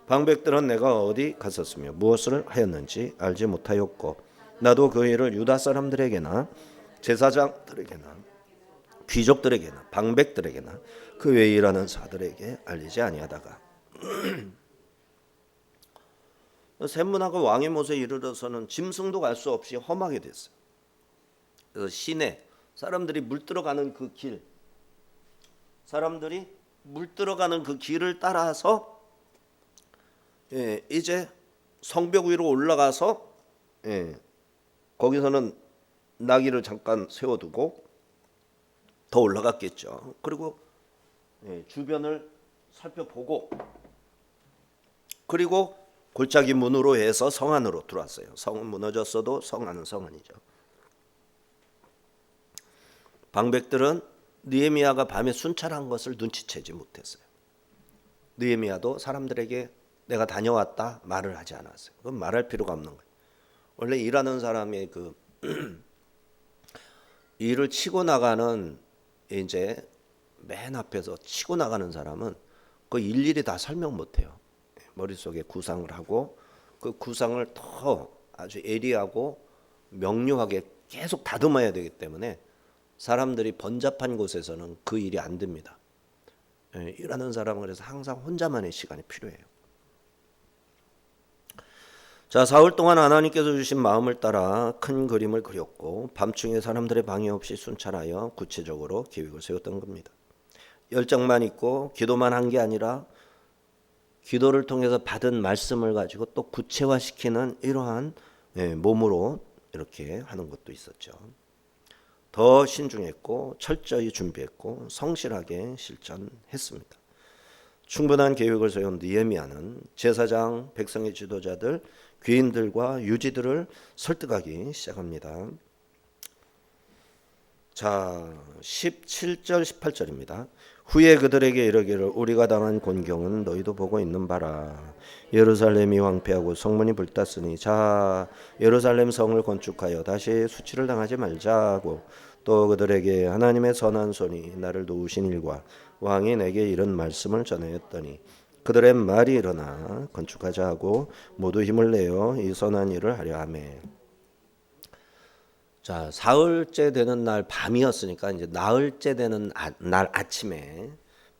Speaker 2: 방백들은 내가 어디 갔었으며 무엇을 하였는지 알지 못하였고 나도 그 일을 유다 사람들에게나 제사장들에게나 귀족들에게나 방백들에게나 그 외에 일하는 자들에게 알리지 아니하다가 샘문하고 왕의 못에 이르러서는 짐승도 갈 수 없이 험하게 됐어요. 그래서 시내 사람들이 물 들어가는 그 길, 사람들이 물 들어가는 그 길을 따라서 이제 성벽 위로 올라가서 거기서는 나귀를 잠깐 세워두고 더 올라갔겠죠. 그리고 주변을 살펴보고 그리고 골짜기 문으로 해서 성 안으로 들어왔어요. 성은 무너졌어도 성 안은 성 안이죠. 방백들은 느헤미야가 밤에 순찰한 것을 눈치채지 못했어요. 느헤미야도 사람들에게 내가 다녀왔다 말을 하지 않았어요. 그건 말할 필요가 없는 거예요. 원래 일하는 사람의 그 일을 치고 나가는 이제 맨 앞에서 치고 나가는 사람은 그 일일이 다 설명 못해요. 머릿속에 구상을 하고 그 구상을 더 아주 예리하고 명료하게 계속 다듬어야 되기 때문에 사람들이 번잡한 곳에서는 그 일이 안 됩니다. 일하는 사람은 그래서 항상 혼자만의 시간이 필요해요. 자, 사흘 동안 하나님께서 주신 마음을 따라 큰 그림을 그렸고 밤중에 사람들의 방해 없이 순찰하여 구체적으로 계획을 세웠던 겁니다. 열정만 있고 기도만 한 게 아니라 기도를 통해서 받은 말씀을 가지고 또 구체화시키는 이러한 몸으로 이렇게 하는 것도 있었죠. 더 신중했고 철저히 준비했고 성실하게 실천했습니다. 충분한 계획을 세운 느헤미야는 제사장, 백성의 지도자들, 귀인들과 유지들을 설득하기 시작합니다. 자, 17절 18절입니다. 후에 그들에게 이르기를 우리가 당한 곤경은 너희도 보고 있는 바라. 예루살렘이 황폐하고 성문이 불탔으니 자 예루살렘 성을 건축하여 다시 수치를 당하지 말자고. 또 그들에게 하나님의 선한 손이 나를 도우신 일과 왕이 내게 이런 말씀을 전하였더니 그들의 말이 일어나 건축하자 하고 모두 힘을 내어 이 선한 일을 하려 하매. 자, 사흘째 되는 날 밤이었으니까 이제 나흘째 되는 날 아침에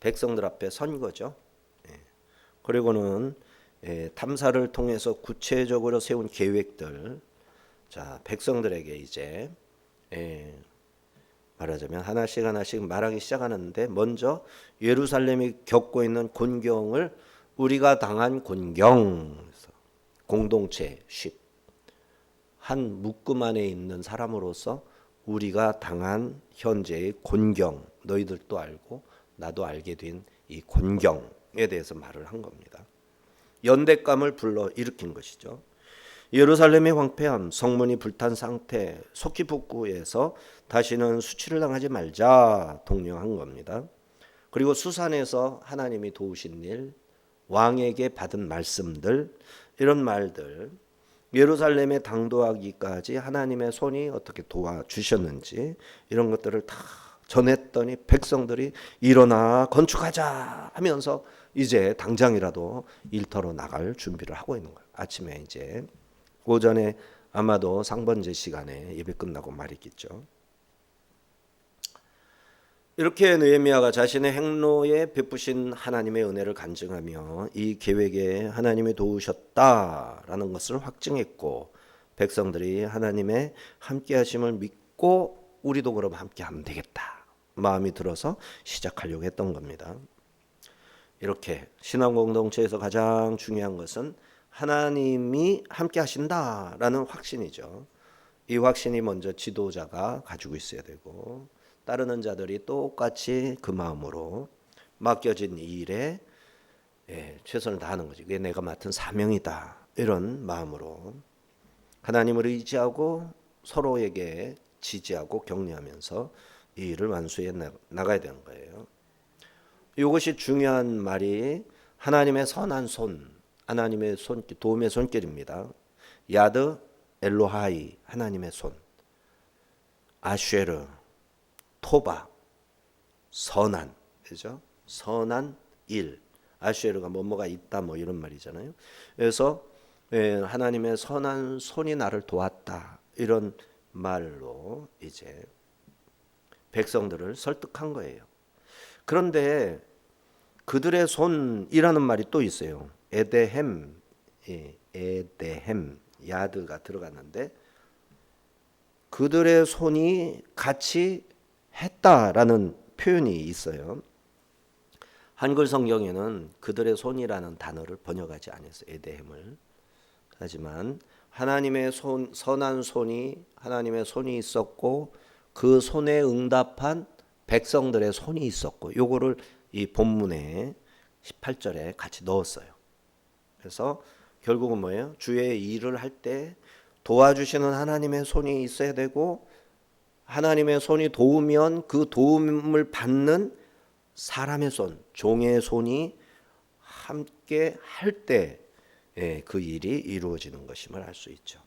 Speaker 2: 백성들 앞에 선 거죠. 그리고는 탐사를 통해서 구체적으로 세운 계획들, 자 백성들에게 이제 말하자면 하나씩 하나씩 말하기 시작하는데, 먼저 예루살렘이 겪고 있는 곤경을 우리가 당한 곤경, 공동체 한 묶음 안에 있는 사람으로서 우리가 당한 현재의 곤경, 너희들도 알고 나도 알게 된 이 곤경에 대해서 말을 한 겁니다. 연대감을 불러 일으킨 것이죠. 예루살렘의 황폐함, 성문이 불탄 상태, 속히 북구에서 다시는 수치를 당하지 말자 독려한 겁니다. 그리고 수산에서 하나님이 도우신 일, 왕에게 받은 말씀들, 이런 말들, 예루살렘에 당도하기까지 하나님의 손이 어떻게 도와주셨는지 이런 것들을 다 전했더니 백성들이 일어나 건축하자 하면서 이제 당장이라도 일터로 나갈 준비를 하고 있는 거예요. 아침에 이제 오전에 아마도 상번제 시간에 예배 끝나고 말이겠죠. 이렇게 느헤미야가 자신의 행로에 베푸신 하나님의 은혜를 간증하며 이 계획에 하나님이 도우셨다라는 것을 확증했고, 백성들이 하나님의 함께하심을 믿고 우리도 그럼 함께하면 되겠다 마음이 들어서 시작하려고 했던 겁니다. 이렇게 신앙 공동체에서 가장 중요한 것은 하나님이 함께하신다라는 확신이죠. 이 확신이 먼저 지도자가 가지고 있어야 되고, 따르는 자들이 똑같이 그 마음으로 맡겨진 이 일에 최선을 다하는 거지. 그게 내가 맡은 사명이다, 이런 마음으로 하나님을 의지하고 서로에게 지지하고 격려하면서 이 일을 완수해 나가야 되는 거예요. 이것이 중요한 말이 하나님의 선한 손, 하나님의 손길, 도움의 손길입니다. 야드 엘로하이, 하나님의 손, 아쉐르, 토바, 선한, 그죠? 선한 일, 아쉐르가 뭐뭐가 있다, 뭐 이런 말이잖아요. 그래서 하나님의 선한 손이 나를 도왔다, 이런 말로 이제 백성들을 설득한 거예요. 그런데 그들의 손이라는 말이 또 있어요. 에데헴, 에데헴, 야드가 들어갔는데 그들의 손이 같이 했다라는 표현이 있어요. 한글 성경에는 그들의 손이라는 단어를 번역하지 않았어요. 에데헴을. 하지만 하나님의 손, 선한 손이, 하나님의 손이 있었고 그 손에 응답한 백성들의 손이 있었고, 요거를 이 본문에 18절에 같이 넣었어요. 그래서 결국은 뭐예요? 주의 일을 할 때 도와주시는 하나님의 손이 있어야 되고, 하나님의 손이 도우면 그 도움을 받는 사람의 손, 종의 손이 함께 할 때 그 일이 이루어지는 것임을 알 수 있죠.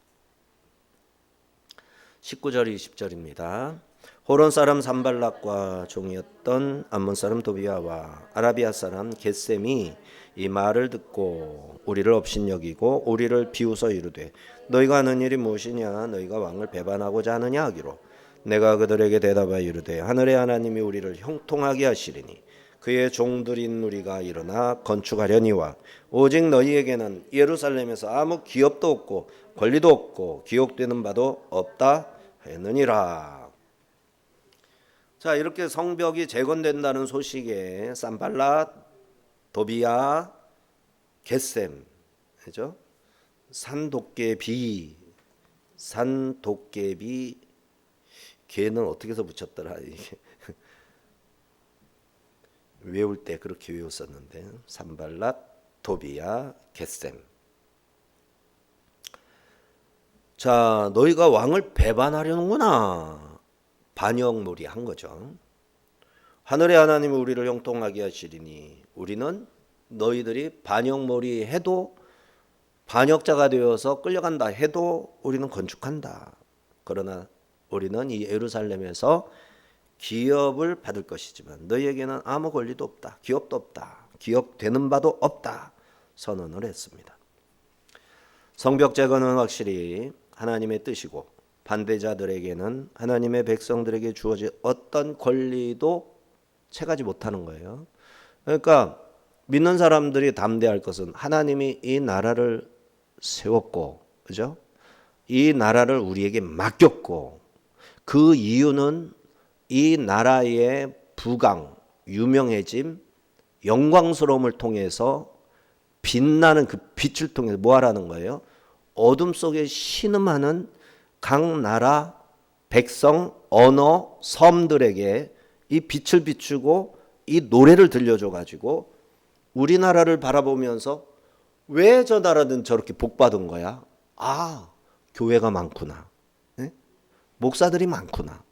Speaker 2: 19절 20절입니다. 호론 사람 산발락과 종이었던 암몬 사람 도비아와 아라비아 사람 겟셈이 이 말을 듣고 우리를 업신여기고 우리를 비웃어 이르되 너희가 하는 일이 무엇이냐, 너희가 왕을 배반하고자 하느냐 하기로, 내가 그들에게 대답하여 이르되 하늘의 하나님이 우리를 형통하게 하시리니 그의 종들인 우리가 일어나 건축하려니와 오직 너희에게는 예루살렘에서 아무 기업도 없고 권리도 없고 기억되는 바도 없다 했느니라. 자, 이렇게 성벽이 재건된다는 소식에 산발랏, 도비야, 겟셈, 그죠? 산도깨비, 걔는 어떻게 해서 붙였더라 이게. 외울 때 그렇게 외웠었는데, 산발랏, 도비야, 겟셈. 자, 너희가 왕을 배반하려는구나. 반역무리한 거죠. 하늘의 하나님이 우리를 형통하게 하시리니 우리는 너희들이 반역무리 해도 반역자가 되어서 끌려간다 해도 우리는 건축한다. 그러나 우리는 이 예루살렘에서 기업을 받을 것이지만 너희에게는 아무 권리도 없다. 기업도 없다. 기업되는 바도 없다. 선언을 했습니다. 성벽 재건은 확실히 하나님의 뜻이고 반대자들에게는 하나님의 백성들에게 주어진 어떤 권리도 채가지 못하는 거예요. 그러니까 믿는 사람들이 담대할 것은 하나님이 이 나라를 세웠고, 그죠? 이 나라를 우리에게 맡겼고, 그 이유는 이 나라의 부강, 유명해짐, 영광스러움을 통해서 빛나는 그 빛을 통해서 뭐 하라는 거예요? 어둠 속에 신음하는 각 나라, 백성, 언어, 섬들에게 이 빛을 비추고 이 노래를 들려줘 가지고 우리나라를 바라보면서 왜 저 나라는 저렇게 복받은 거야? 아, 교회가 많구나. 네? 목사들이 많구나.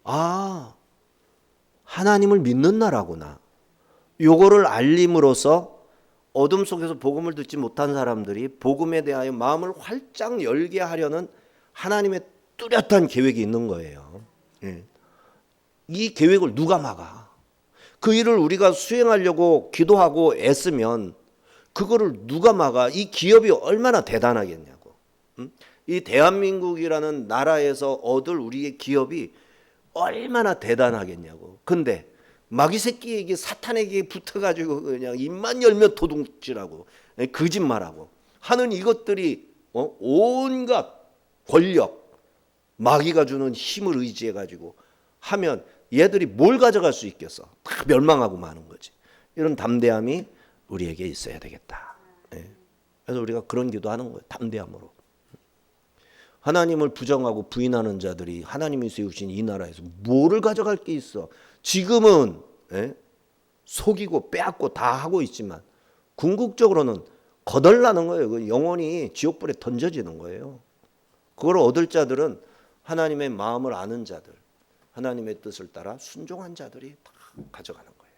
Speaker 2: 아, 하나님을 믿는 나라구나. 요거를 알림으로써 어둠 속에서 복음을 듣지 못한 사람들이 복음에 대하여 마음을 활짝 열게 하려는 하나님의 뚜렷한 계획이 있는 거예요. 예. 이 계획을 누가 막아? 그 일을 우리가 수행하려고 기도하고 애쓰면 그거를 누가 막아? 이 기업이 얼마나 대단하겠냐고. 이 대한민국이라는 나라에서 얻을 우리의 기업이 얼마나 대단하겠냐고. 근데 마귀 새끼에게 사탄에게 붙어가지고 그냥 입만 열면 도둑질하고 거짓말하고 하는 이것들이 온갖 권력, 마귀가 주는 힘을 의지해가지고 하면 얘들이 뭘 가져갈 수 있겠어? 다 멸망하고 마는 거지. 이런 담대함이 우리에게 있어야 되겠다. 그래서 우리가 그런 기도하는 거예요. 담대함으로. 하나님을 부정하고 부인하는 자들이 하나님이 세우신 이 나라에서 뭐를 가져갈 게 있어? 지금은 속이고 빼앗고 다 하고 있지만 궁극적으로는 거덜나는 거예요. 영혼이 지옥불에 던져지는 거예요. 그걸 얻을 자들은 하나님의 마음을 아는 자들, 하나님의 뜻을 따라 순종한 자들이 다 가져가는 거예요.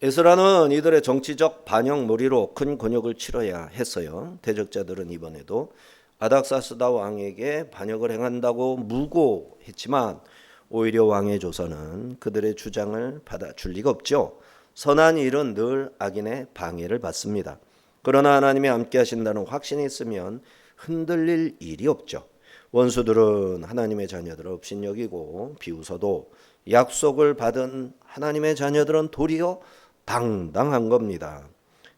Speaker 2: 에스라는 이들의 정치적 반역무리로 큰 곤욕을 치러야 했어요. 대적자들은 이번에도 아닥사스다 왕에게 반역을 행한다고 무고했지만 오히려 왕의 조선은 그들의 주장을 받아줄 리가 없죠. 선한 일은 늘 악인의 방해를 받습니다. 그러나 하나님이 함께 하신다는 확신이 있으면 흔들릴 일이 없죠. 원수들은 하나님의 자녀들을 업신여기고 비웃어도 약속을 받은 하나님의 자녀들은 도리어 당당한 겁니다.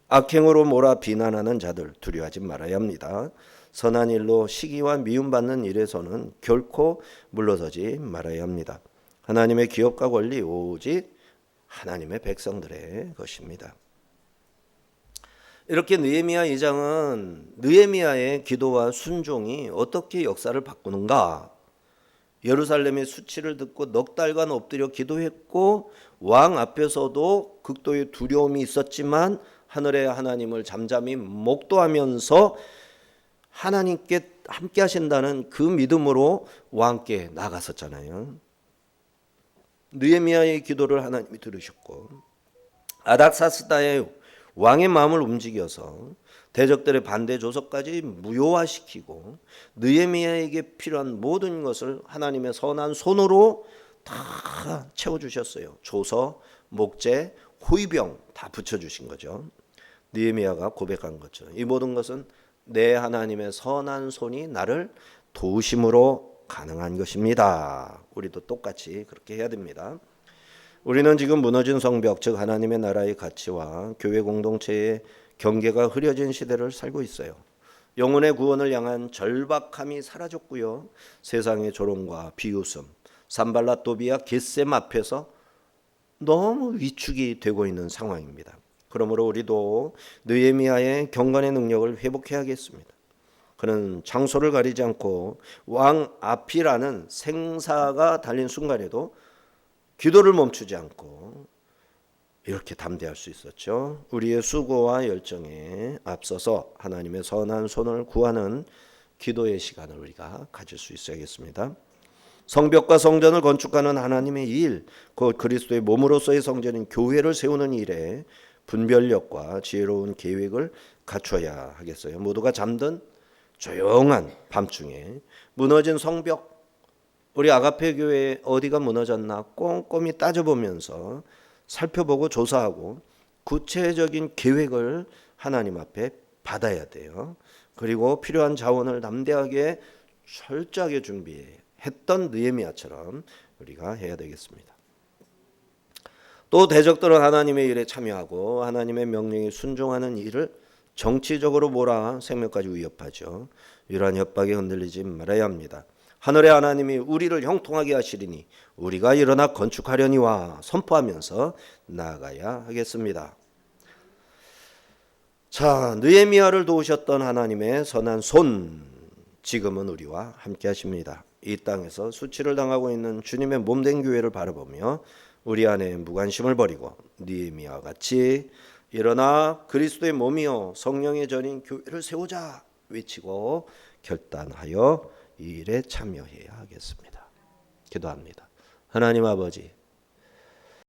Speaker 2: 악행으로 몰아 비난하는 자들 두려워하지 말아야 합니다. 선한 일로 시기와 미움받는 일에서는 결코 물러서지 말아야 합니다. 하나님의 기업과 권리 오직 하나님의 백성들의 것입니다. 이렇게 느헤미야 2장은 느헤미야의 기도와 순종이 어떻게 역사를 바꾸는가? 예루살렘의 수치를 듣고 넉 달간 엎드려 기도했고 왕 앞에서도 극도의 두려움이 있었지만 하늘의 하나님을 잠잠히 목도하면서 하나님께 함께 하신다는 그 믿음으로 왕께 나갔었잖아요. 느헤미야의 기도를 하나님이 들으셨고 아닥사스다의 왕의 마음을 움직여서 대적들의 반대 조서까지 무효화시키고 느헤미야에게 필요한 모든 것을 하나님의 선한 손으로 다 채워주셨어요. 조서, 목재, 호위병 다 붙여주신 거죠. 느헤미야가 고백한 거죠. 이 모든 것은 내 하나님의 선한 손이 나를 도우심으로 가능한 것입니다. 우리도 똑같이 그렇게 해야 됩니다. 우리는 지금 무너진 성벽, 즉 하나님의 나라의 가치와 교회 공동체의 경계가 흐려진 시대를 살고 있어요. 영혼의 구원을 향한 절박함이 사라졌고요. 세상의 조롱과 비웃음, 산발랏 도비아 겟셈 앞에서 너무 위축이 되고 있는 상황입니다. 그러므로 우리도 느헤미야의 경건의 능력을 회복해야겠습니다. 그는 장소를 가리지 않고 왕 앞이라는 생사가 달린 순간에도 기도를 멈추지 않고 이렇게 담대할 수 있었죠. 우리의 수고와 열정에 앞서서 하나님의 선한 손을 구하는 기도의 시간을 우리가 가질 수 있어야겠습니다. 성벽과 성전을 건축하는 하나님의 일, 곧 그리스도의 몸으로서의 성전인 교회를 세우는 일에 분별력과 지혜로운 계획을 갖춰야 하겠어요. 모두가 잠든 조용한 밤중에 무너진 성벽, 우리 아가페 교회 어디가 무너졌나 꼼꼼히 따져보면서 살펴보고 조사하고 구체적인 계획을 하나님 앞에 받아야 돼요. 그리고 필요한 자원을 담대하게 철저하게 준비했던 느헤미야처럼 우리가 해야 되겠습니다. 또 대적들은 하나님의 일에 참여하고 하나님의 명령에 순종하는 일을 정치적으로 몰아 생명까지 위협하죠. 이러한 협박에 흔들리지 말아야 합니다. 하늘의 하나님이 우리를 형통하게 하시리니 우리가 일어나 건축하려니와 선포하면서 나아가야 하겠습니다. 자, 느헤미야를 도우셨던 하나님의 선한 손, 지금은 우리와 함께 하십니다. 이 땅에서 수치를 당하고 있는 주님의 몸된 교회를 바라보며 우리 안에 무관심을 버리고 느헤미야와 같이 일어나 그리스도의 몸이요 성령의 전인 교회를 세우자 외치고 결단하여 이 일에 참여해야 하겠습니다. 기도합니다. 하나님 아버지,